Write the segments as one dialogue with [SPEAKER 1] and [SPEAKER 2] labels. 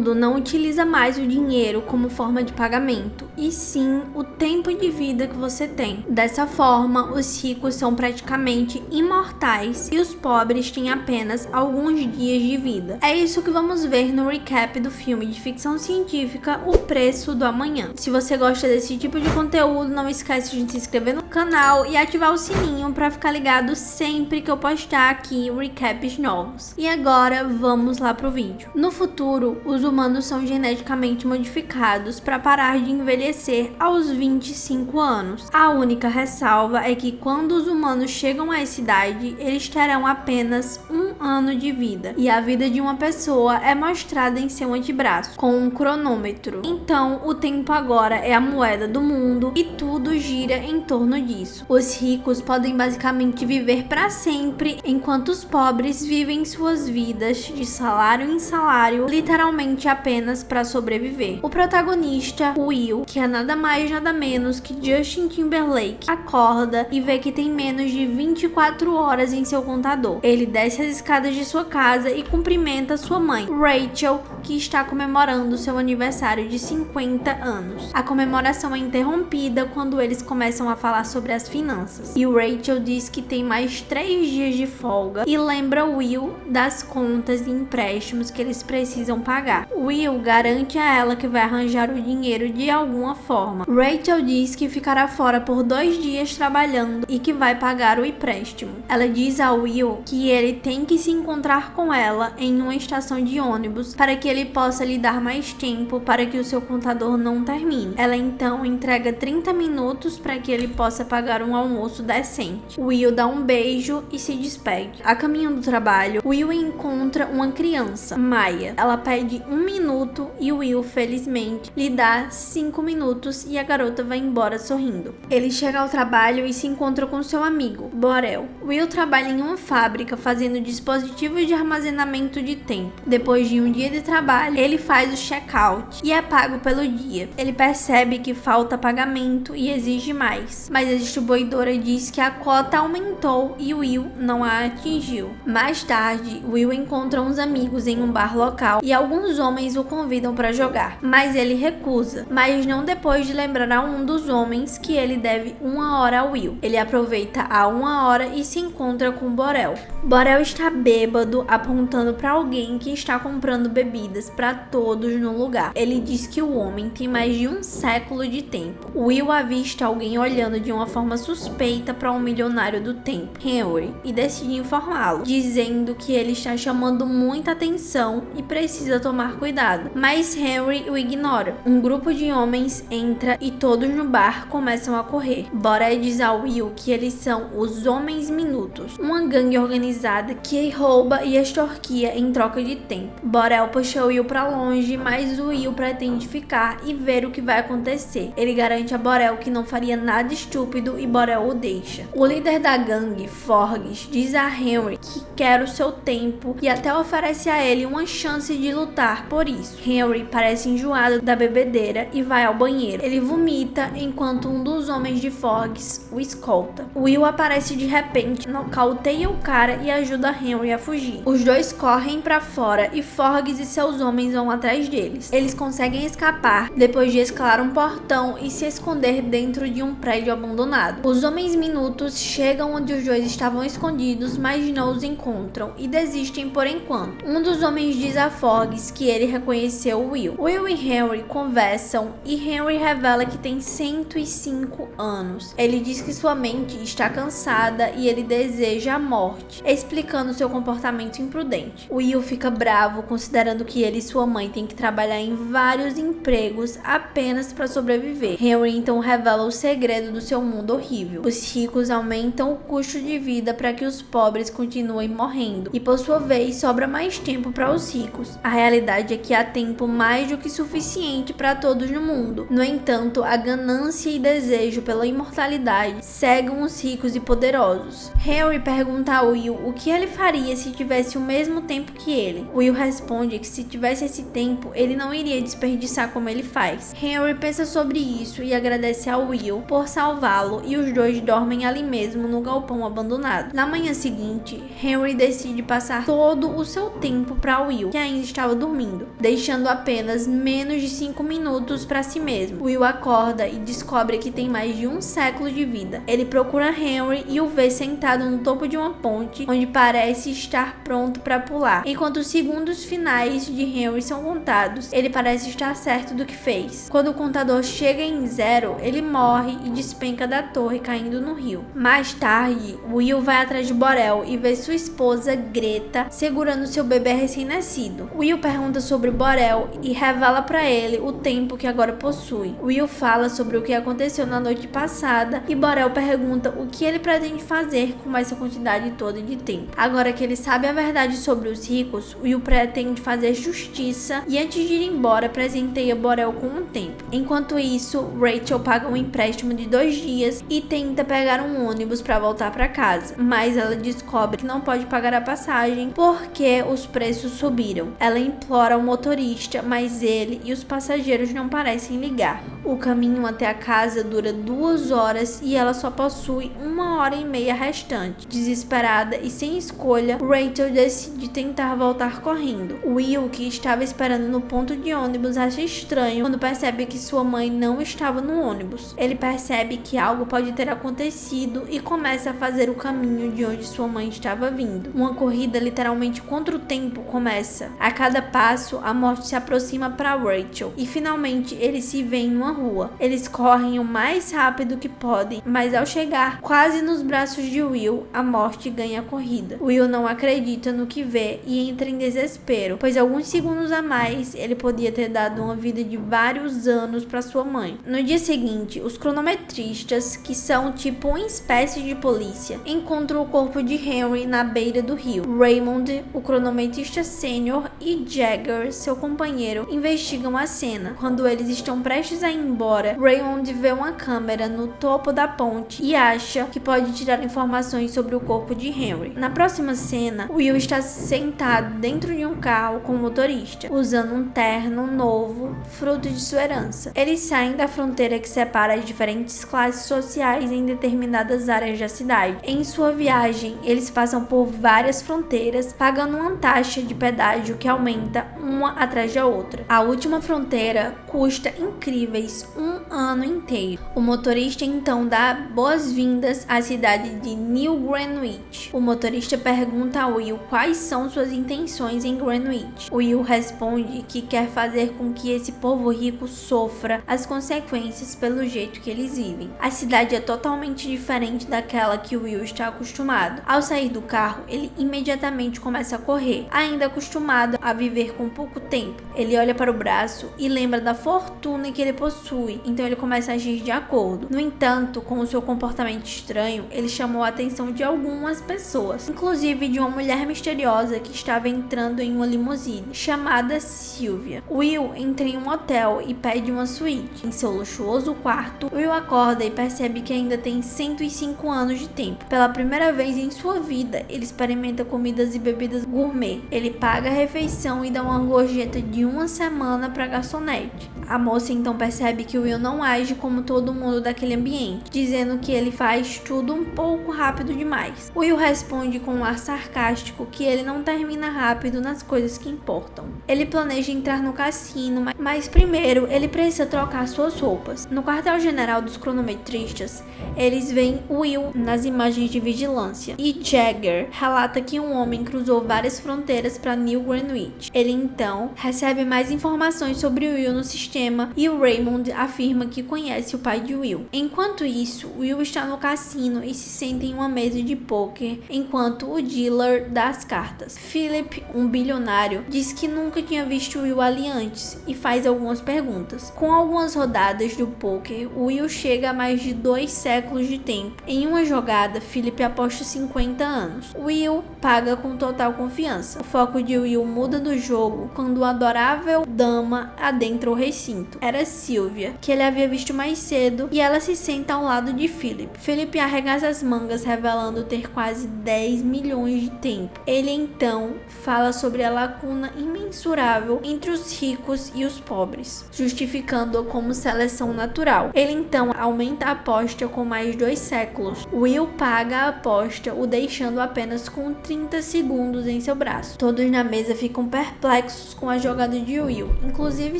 [SPEAKER 1] mundo não utiliza mais o dinheiro como forma de pagamento, e sim o tempo de vida que você tem. Dessa forma, os ricos são praticamente imortais e os pobres têm apenas alguns dias de vida. É isso que vamos ver no recap do filme de ficção científica O Preço do Amanhã. Se você gosta desse tipo de conteúdo, não esquece de se inscrever no canal e ativar o sininho para ficar ligado sempre que eu postar aqui recaps novos. E agora vamos lá pro vídeo. No futuro, os humanos são geneticamente modificados para parar de envelhecer aos 25 anos. A única ressalva é que quando os humanos chegam a essa idade, eles terão apenas um ano de vida, e a vida de uma pessoa é mostrada em seu antebraço, com um cronômetro. Então, o tempo agora é a moeda do mundo e tudo gira em torno disso. Os ricos podem basicamente viver para sempre, enquanto os pobres vivem suas vidas de salário em salário, literalmente apenas para sobreviver. O protagonista, Will, que é nada mais nada menos que Justin Timberlake, acorda e vê que tem menos de 24 horas em seu contador. Ele desce as escadas de sua casa e cumprimenta sua mãe, Rachel, que está comemorando seu aniversário de 50 anos. A comemoração é interrompida quando eles começam a falar sobre as finanças, e Rachel diz que tem mais 3 dias de folga e lembra Will das contas e empréstimos que eles precisam pagar. Will garante a ela que vai arranjar o dinheiro de alguma forma. Rachel diz que ficará fora por 2 dias trabalhando e que vai pagar o empréstimo. Ela diz a Will que ele tem que se encontrar com ela em uma estação de ônibus para que ele possa lhe dar mais tempo para que o seu contador não termine. Ela então entrega 30 minutos para que ele possa pagar um almoço decente. Will dá um beijo e se despede. A caminho do trabalho, Will encontra uma criança, Maya. Ela pede 1 minuto e Will, felizmente, lhe dá 5 minutos e a garota vai embora sorrindo. Ele chega ao trabalho e se encontra com seu amigo, Borel. Will trabalha em uma fábrica fazendo dispositivos de armazenamento de tempo. Depois de um dia de trabalho, ele faz o check-out e é pago pelo dia. Ele percebe que falta pagamento e exige mais, mas a distribuidora diz que a cota aumentou e Will não a atingiu. Mais tarde, Will encontra uns amigos em um bar local e alguns homens o convidam para jogar, mas ele recusa, mas não depois de lembrar a um dos homens que ele deve 1 hora a Will. Ele aproveita a 1 hora e se encontra com Borel. Borel está bêbado, apontando para alguém que está comprando bebidas para todos no lugar. Ele diz que o homem tem mais de 1 século de tempo. Will avista alguém olhando de uma forma suspeita para um milionário do tempo, Henry, e decide informá-lo, dizendo que ele está chamando muita atenção e precisa tomar cuidado. Mas Henry o ignora. Um grupo de homens entra e todos no bar começam a correr. Borel diz a Will que eles são os Homens Minutos, uma gangue organizada que rouba e extorquia em troca de tempo. Borel puxa Will para longe, mas o Will pretende ficar e ver o que vai acontecer. Ele garante a Borel que não faria nada estúpido e Borel o deixa. O líder da gangue, Forges, diz a Henry que quer o seu tempo e até oferece a ele uma chance de lutar por isso. Henry parece enjoado da bebedeira e vai ao banheiro. Ele vomita enquanto um dos homens de Forges o escolta. Will aparece de repente, nocauteia o cara e ajuda Henry a fugir. Os dois correm para fora e Forges e seus homens vão atrás deles. Eles conseguem escapar depois de escalar um portão e se esconder dentro de um prédio abandonado. Os Homens Minutos chegam onde os dois estavam escondidos, mas não os encontram e desistem por enquanto. Um dos homens diz a Forges que ele reconheceu Will. Will e Henry conversam e Henry revela que tem 105 anos. Ele diz que sua mente está cansada e ele deseja a morte, explicando seu comportamento imprudente. Will fica bravo, considerando que ele e sua mãe têm que trabalhar em vários empregos apenas para sobreviver. Henry então revela o segredo do seu mundo horrível. Os ricos aumentam o custo de vida para que os pobres continuem morrendo, e por sua vez sobra mais tempo para os ricos. A realidade é que há tempo mais do que suficiente para todos no mundo. No entanto, a ganância e desejo pela imortalidade cegam os ricos e poderosos. Henry pergunta a Will o que ele faria faria se tivesse o mesmo tempo que ele? Will responde que se tivesse esse tempo, ele não iria desperdiçar como ele faz. Henry pensa sobre isso e agradece ao Will por salvá-lo, e os dois dormem ali mesmo no galpão abandonado. Na manhã seguinte, Henry decide passar todo o seu tempo para Will, que ainda estava dormindo, deixando apenas menos de 5 minutos para si mesmo. Will acorda e descobre que tem mais de um século de vida. Ele procura Henry e o vê sentado no topo de uma ponte, onde parece estar pronto para pular. Enquanto os segundos finais de Henry são contados, ele parece estar certo do que fez. Quando o contador chega em 0, ele morre e despenca da torre, caindo no rio. Mais tarde, Will vai atrás de Borel e vê sua esposa Greta segurando seu bebê recém-nascido. Will pergunta sobre Borel e revela para ele o tempo que agora possui. Will fala sobre o que aconteceu na noite passada e Borel pergunta o que ele pretende fazer com essa quantidade toda de tempo. Agora que ele sabe a verdade sobre os ricos, Will pretende fazer justiça e antes de ir embora presenteia Borel com um tempo. Enquanto isso, Rachel paga um empréstimo de 2 dias e tenta pegar um ônibus para voltar para casa, mas ela descobre que não pode pagar a passagem porque os preços subiram. Ela implora o motorista, mas ele e os passageiros não parecem ligar. O caminho até a casa dura 2 horas e ela só possui 1h30 restante. Desesperada e sem escolha, Rachel decide tentar voltar correndo. Will, que estava esperando no ponto de ônibus, acha estranho quando percebe que sua mãe não estava no ônibus. Ele percebe que algo pode ter acontecido e começa a fazer o caminho de onde sua mãe estava vindo. Uma corrida literalmente contra o tempo começa. A cada passo, a morte se aproxima para Rachel e finalmente eles se veem numa rua. Eles correm o mais rápido que podem, mas ao chegar quase nos braços de Will, a morte ganha a corrida. Will não acredita no que vê e entra em desespero, pois alguns segundos a mais ele podia ter dado uma vida de vários anos para sua mãe. No dia seguinte, os cronometristas, que são tipo uma espécie de polícia, encontram o corpo de Henry na beira do rio. Raymond, o cronometrista sênior, e Jagger, seu companheiro, investigam a cena. Quando eles estão prestes a ir embora, Raymond vê uma câmera no topo da ponte e acha que pode tirar informações sobre o corpo de Henry. Na próxima cena, Will está sentado dentro de um carro com o motorista, usando um terno novo, fruto de sua herança. Eles saem da fronteira que separa as diferentes classes sociais em determinadas áreas da cidade. Em sua viagem, eles passam por várias fronteiras, pagando uma taxa de pedágio que aumenta uma atrás da outra. A última fronteira custa incríveis 1 ano inteiro. O motorista então dá boas-vindas à cidade de New Greenwich. O motorista pergunta a Will quais são suas intenções em Greenwich. Will responde que quer fazer com que esse povo rico sofra as consequências pelo jeito que eles vivem. A cidade é totalmente diferente daquela que Will está acostumado. Ao sair do carro, ele imediatamente começa a correr, ainda acostumado a viver com pouco tempo. Ele olha para o braço e lembra da fortuna que ele possui, então ele começa a agir de acordo. No entanto, com o seu comportamento estranho, ele chamou a atenção de algumas pessoas, inclusive de uma mulher misteriosa que estava entrando em uma limusine, chamada Sylvia. Will entra em um hotel e pede uma suíte. Em seu luxuoso quarto, Will acorda e percebe que ainda tem 105 anos de tempo. Pela primeira vez em sua vida, ele experimenta comidas e bebidas gourmet. Ele paga a refeição e dá uma gorjeta de 1 semana para a garçonete. A moça então percebe que Will não age como todo mundo daquele ambiente, dizendo que ele faz tudo um pouco rápido demais. Will responde com um ar sarcástico que ele não termina rápido nas coisas que importam. Ele planeja entrar no cassino, mas primeiro ele precisa trocar suas roupas. No quartel-general dos cronometristas, eles veem Will nas imagens de vigilância e Jagger relata que um homem cruzou várias fronteiras para New Greenwich. Ele então recebe mais informações sobre Will no sistema e o Raymond afirma que conhece o pai de Will. Enquanto isso, Will está no cassino e se senta em uma mesa de pôquer enquanto o dealer dá as cartas. Philip, um bilionário, diz que nunca tinha visto Will ali antes e faz algumas perguntas. Com algumas rodadas do pôquer, Will chega a mais de 2 séculos de tempo. Em uma jogada, Philip aposta 50 anos. Will paga com total confiança. O foco de Will muda do jogo quando uma adorável dama adentra o recinto. cinto. Era Sylvia, que ele havia visto mais cedo, e ela se senta ao lado de Philip. Philip arregaça as mangas, revelando ter quase 10 milhões de tempo. Ele então fala sobre a lacuna imensurável entre os ricos e os pobres, justificando-a como seleção natural. Ele então aumenta a aposta com mais 2 séculos. Will paga a aposta, o deixando apenas com 30 segundos em seu braço. Todos na mesa ficam perplexos com a jogada de Will, inclusive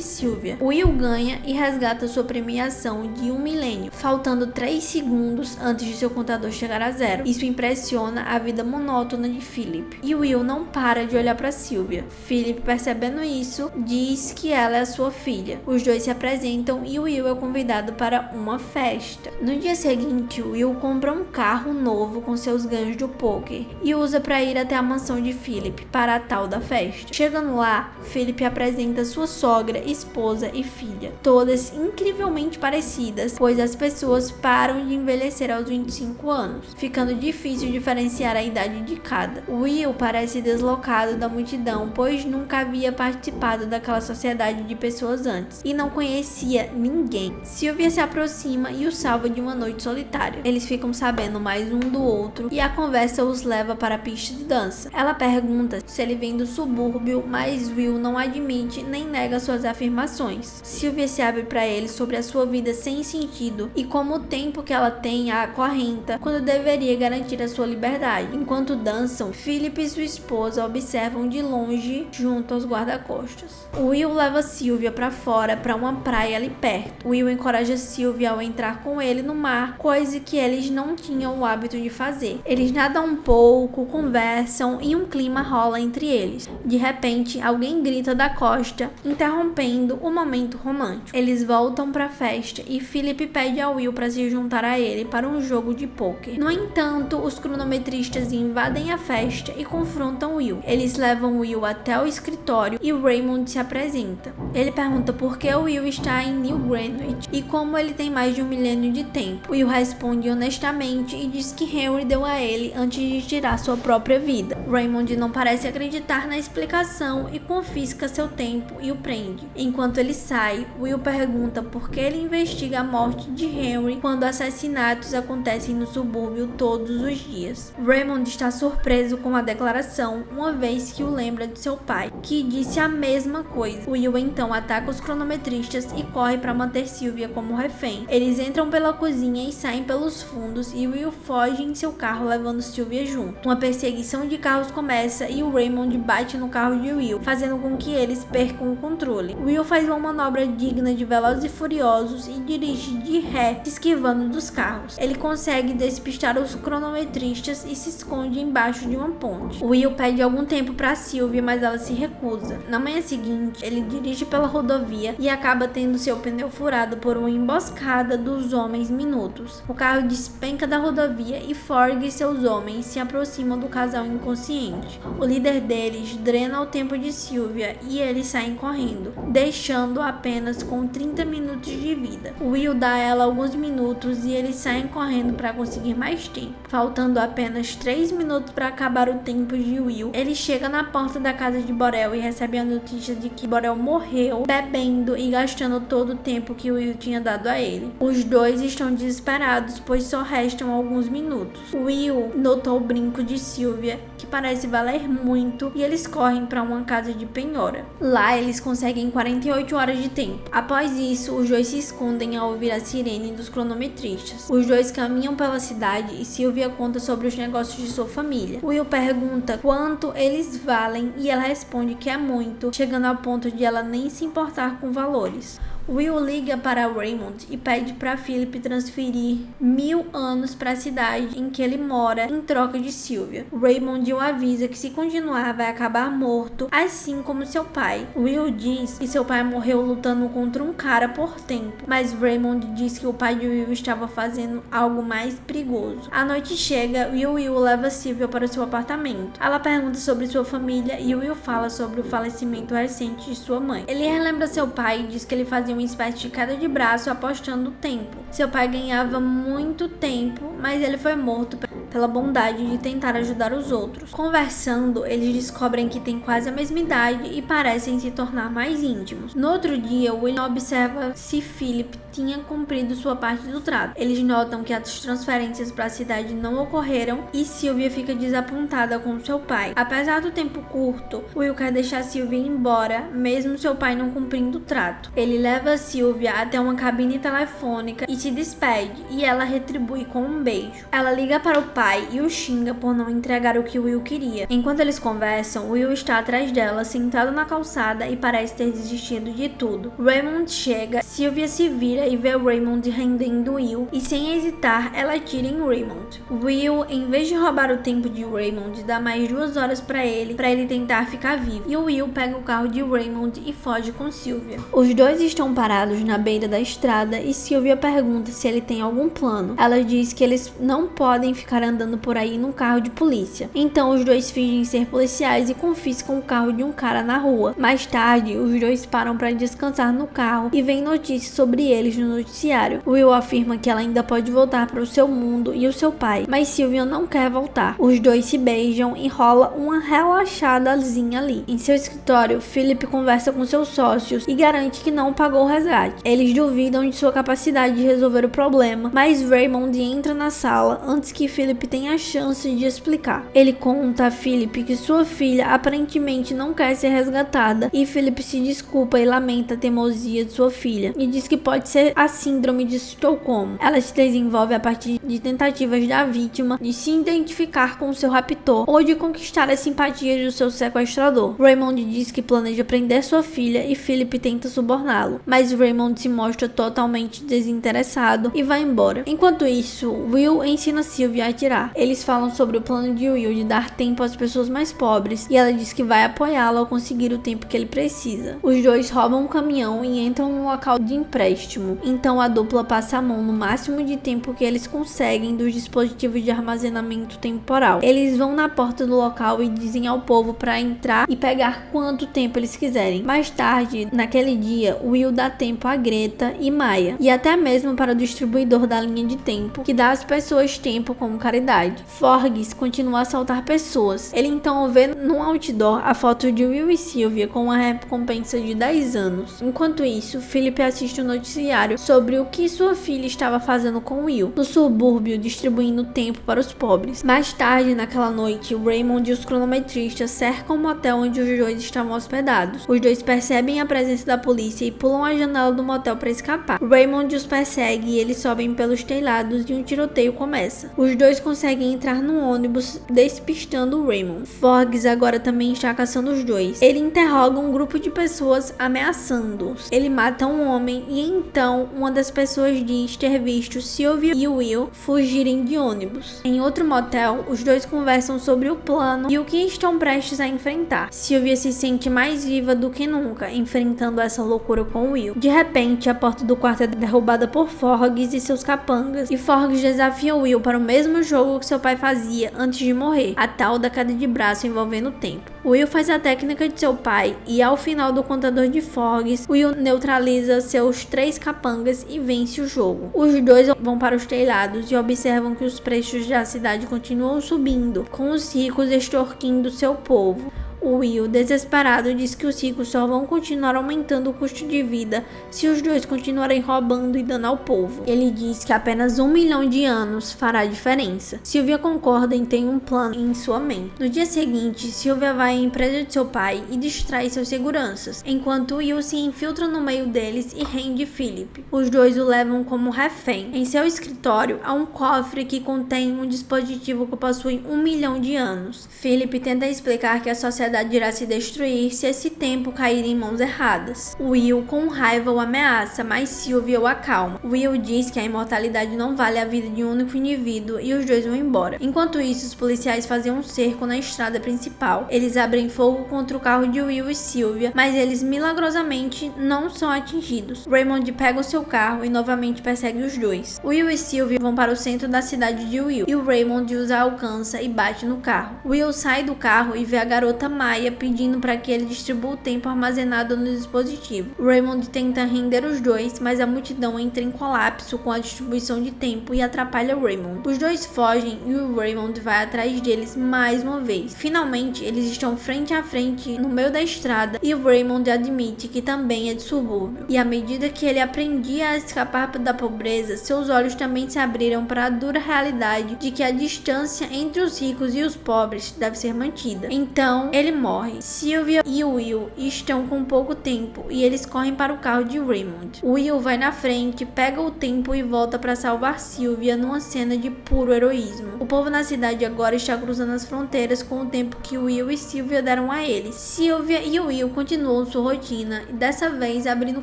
[SPEAKER 1] Sylvia. Will ganha e resgata sua premiação de 1 milênio, faltando 3 segundos antes de seu contador chegar a 0. Isso impressiona a vida monótona de Philip. E Will não para de olhar para Sylvia. Philip, percebendo isso, diz que ela é a sua filha. Os dois se apresentam e Will é convidado para uma festa. No dia seguinte, Will compra um carro novo com seus ganhos do poker e usa para ir até a mansão de Philip para a tal da festa. Chegando lá, Philip apresenta sua sogra, esposa e filha, todas incrivelmente parecidas, pois as pessoas param de envelhecer aos 25 anos, ficando difícil diferenciar a idade de cada. Will parece deslocado da multidão, pois nunca havia participado daquela sociedade de pessoas antes e não conhecia ninguém. Sylvia se aproxima e o salva de uma noite solitária. Eles ficam sabendo mais um do outro e a conversa os leva para a pista de dança. Ela pergunta se ele vem do subúrbio, mas Will não admite nem nega suas afirmações. Sylvia se abre para ele sobre a sua vida sem sentido e como o tempo que ela tem a acorrenta quando deveria garantir a sua liberdade. Enquanto dançam, Philip e sua esposa observam de longe junto aos guarda-costas. Will leva Sylvia para fora para uma praia ali perto. Will encoraja Sylvia ao entrar com ele no mar, coisa que eles não tinham o hábito de fazer. Eles nadam um pouco, conversam e um clima rola entre eles. De repente, alguém grita da costa, interrompendo o momento romântico. Eles voltam para a festa e Philip pede a Will para se juntar a ele para um jogo de pôquer. No entanto, os cronometristas invadem a festa e confrontam Will. Eles levam Will até o escritório e Raymond se apresenta. Ele pergunta por que Will está em New Greenwich e como ele tem mais de 1 milênio de tempo. Will responde honestamente e diz que Henry deu a ele antes de tirar sua própria vida. Raymond não parece acreditar na explicação e confisca seu tempo e o prende. Enquanto ele sai, Will pergunta por que ele investiga a morte de Henry quando assassinatos acontecem no subúrbio todos os dias. Raymond está surpreso com a declaração, uma vez que o lembra de seu pai, que disse a mesma coisa. Will então ataca os cronometristas e corre para manter Sylvia como refém. Eles entram pela cozinha e saem pelos fundos e Will foge em seu carro levando Sylvia junto. Uma perseguição de carros começa e o Raymond bate no carro de Will, fazendo com que eles percam o controle. Will faz uma manobra digna de Velozes e Furiosos e dirige de ré, esquivando dos carros. Ele consegue despistar os cronometristas e se esconde embaixo de uma ponte. Will pede algum tempo para Sylvia, mas ela se recusa. Na manhã seguinte, ele dirige pela rodovia e acaba tendo seu pneu furado por uma emboscada dos homens minutos. O carro despenca da rodovia e Forg e seus homens se aproximam do casal inconsciente. O líder deles drena o tempo de Sylvia e eles saem correndo, deixando apenas com 30 minutos de vida. Will dá a ela alguns minutos e eles saem correndo para conseguir mais tempo. Faltando apenas 3 minutos para acabar o tempo de Will, ele chega na porta da casa de Borel e recebe a notícia de que Borel morreu bebendo e gastando todo o tempo que Will tinha dado a ele. Os dois estão desesperados, pois só restam alguns minutos. Will notou o brinco de Sylvia, que parece valer muito, e eles correm para uma casa de penhora. Lá eles conseguem 48 horas de tempo. Após isso, os dois se escondem ao ouvir a sirene dos cronometristas. Os dois caminham pela cidade e Sylvia conta sobre os negócios de sua família. Will pergunta quanto eles valem e ela responde que é muito, chegando ao ponto de ela nem se importar com valores. Will liga para Raymond e pede para Philip transferir 1000 anos para a cidade em que ele mora em troca de Sylvia. Raymond o avisa que se continuar vai acabar morto, assim como seu pai. Will diz que seu pai morreu lutando contra um cara por tempo, mas Raymond diz que o pai de Will estava fazendo algo mais perigoso. A noite chega e Will leva Sylvia para seu apartamento. Ela pergunta sobre sua família e Will fala sobre o falecimento recente de sua mãe. Ele relembra seu pai e diz que ele fazia uma espécie de queda de braço apostando o tempo. Seu pai ganhava muito tempo, mas ele foi morto pela bondade de tentar ajudar os outros. Conversando, eles descobrem que têm quase a mesma idade e parecem se tornar mais íntimos. No outro dia, Will observa se Philip tinha cumprido sua parte do trato. Eles notam que as transferências para a cidade não ocorreram e Sylvia fica desapontada com seu pai. Apesar do tempo curto, Will quer deixar Sylvia ir embora, mesmo seu pai não cumprindo o trato. Ele leva Sylvia até uma cabine telefônica e se despede, e ela retribui com um beijo. Ela liga para o pai e o xinga por não entregar o que Will queria. Enquanto eles conversam, Will está atrás dela, sentado na calçada e parece ter desistido de tudo. Raymond chega, Sylvia se vira e vê Raymond rendendo Will, e sem hesitar, ela atira em Raymond. Will, em vez de roubar o tempo de Raymond, dá mais 2 horas para ele tentar ficar vivo, e o Will pega o carro de Raymond e foge com Sylvia. Os dois estão parados na beira da estrada e Sylvia pergunta se ele tem algum plano. Ela diz que eles não podem ficar andando por aí num carro de polícia. Então os dois fingem ser policiais e confiscam o carro de um cara na rua. Mais tarde, os dois param para descansar no carro e vem notícias sobre eles no noticiário. Will afirma que ela ainda pode voltar para o seu mundo e o seu pai, mas Sylvia não quer voltar. Os dois se beijam e rola uma relaxadazinha ali. Em seu escritório, Philip conversa com seus sócios e garante que não pagou o resgate. Eles duvidam de sua capacidade de resolver o problema, mas Raymond entra na sala antes que Philip tenha a chance de explicar. Ele conta a Philip que sua filha aparentemente não quer ser resgatada e Philip se desculpa e lamenta a teimosia de sua filha e diz que pode ser a síndrome de Estocolmo. Ela se desenvolve a partir de tentativas da vítima de se identificar com seu raptor ou de conquistar a simpatia do seu sequestrador. Raymond diz que planeja prender sua filha e Philip tenta suborná-lo, mas Raymond se mostra totalmente desinteressado e vai embora. Enquanto isso, Will ensina Sylvia a atirar. Eles falam sobre o plano de Will de dar tempo às pessoas mais pobres e ela diz que vai apoiá-lo ao conseguir o tempo que ele precisa. Os dois roubam um caminhão e entram num local de empréstimo. Então a dupla passa a mão no máximo de tempo que eles conseguem dos dispositivos de armazenamento temporal. Eles vão na porta do local e dizem ao povo para entrar e pegar quanto tempo eles quiserem. Mais tarde, naquele dia, Will dá tempo a Greta e Maya, e até mesmo para o distribuidor da linha de tempo, que dá às pessoas tempo como caridade. Forges continua a assaltar pessoas. Ele então vê num outdoor a foto de Will e Sylvia com uma recompensa de 10 anos. Enquanto isso, Philip assiste um noticiário sobre o que sua filha estava fazendo com Will, no subúrbio, distribuindo tempo para os pobres. Mais tarde, naquela noite, Raymond e os cronometristas cercam o motel onde os dois estavam hospedados. Os dois percebem a presença da polícia e pulam a janela do motel para escapar. Raymond os persegue e eles sobem pelos telhados e um tiroteio começa. Os dois conseguem entrar no ônibus, despistando Raymond. Forges agora também está caçando os dois. Ele interroga um grupo de pessoas ameaçando-os. Ele mata um homem e então uma das pessoas diz ter visto Sylvia e Will fugirem de ônibus. Em outro motel, os dois conversam sobre o plano e o que estão prestes a enfrentar. Sylvia se sente mais viva do que nunca, enfrentando essa loucura com Will. De repente, a porta do quarto é derrubada por Forges e seus capangas, e Forges desafia Will para o mesmo jogo que seu pai fazia antes de morrer, a tal da queda de braço envolvendo o tempo. Will faz a técnica de seu pai e ao final do contador de Forges, Will neutraliza seus 3 capangas e vence o jogo. Os dois vão para os telhados e observam que os preços da cidade continuam subindo, com os ricos extorquindo seu povo. Will, desesperado, diz que os ricos só vão continuar aumentando o custo de vida se os dois continuarem roubando e dando ao povo. Ele diz que apenas 1 milhão de anos fará diferença. Sylvia concorda e tem um plano em sua mente. No dia seguinte, Sylvia vai à empresa de seu pai e distrai seus seguranças, enquanto Will se infiltra no meio deles e rende Philip. Os dois o levam como refém. Em seu escritório, há um cofre que contém um dispositivo que possui 1 milhão de anos. Philip tenta explicar que a sociedade irá se destruir se esse tempo cair em mãos erradas. Will, com raiva, o ameaça, mas Sylvia o acalma. Will diz que a imortalidade não vale a vida de um único indivíduo e os dois vão embora. Enquanto isso, os policiais fazem um cerco na estrada principal. Eles abrem fogo contra o carro de Will e Sylvia, mas eles milagrosamente não são atingidos. Raymond pega o seu carro e novamente persegue os dois. Will e Sylvia vão para o centro da cidade de Will e o Raymond os alcança e bate no carro. Will sai do carro e vê a garota Maya, pedindo para que ele distribua o tempo armazenado no dispositivo. Raymond tenta render os dois, mas a multidão entra em colapso com a distribuição de tempo e atrapalha Raymond. Os dois fogem e o Raymond vai atrás deles mais uma vez. Finalmente, eles estão frente a frente no meio da estrada e o Raymond admite que também é de subúrbio. E à medida que ele aprendia a escapar da pobreza, seus olhos também se abriram para a dura realidade de que a distância entre os ricos e os pobres deve ser mantida. Então, ele morre. Sylvia e Will estão com pouco tempo e eles correm para o carro de Raymond. Will vai na frente, pega o tempo e volta para salvar Sylvia numa cena de puro heroísmo. O povo na cidade agora está cruzando as fronteiras com o tempo que Will e Sylvia deram a eles. Sylvia e Will continuam sua rotina e dessa vez abrindo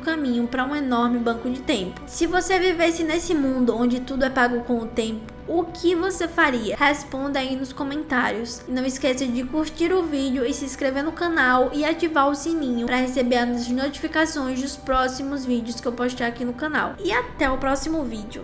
[SPEAKER 1] caminho para um enorme banco de tempo. Se você vivesse nesse mundo onde tudo é pago com o tempo, o que você faria? Responda aí nos comentários. E não esqueça de curtir o vídeo e se inscrever no canal e ativar o sininho para receber as notificações dos próximos vídeos que eu postar aqui no canal. E até o próximo vídeo.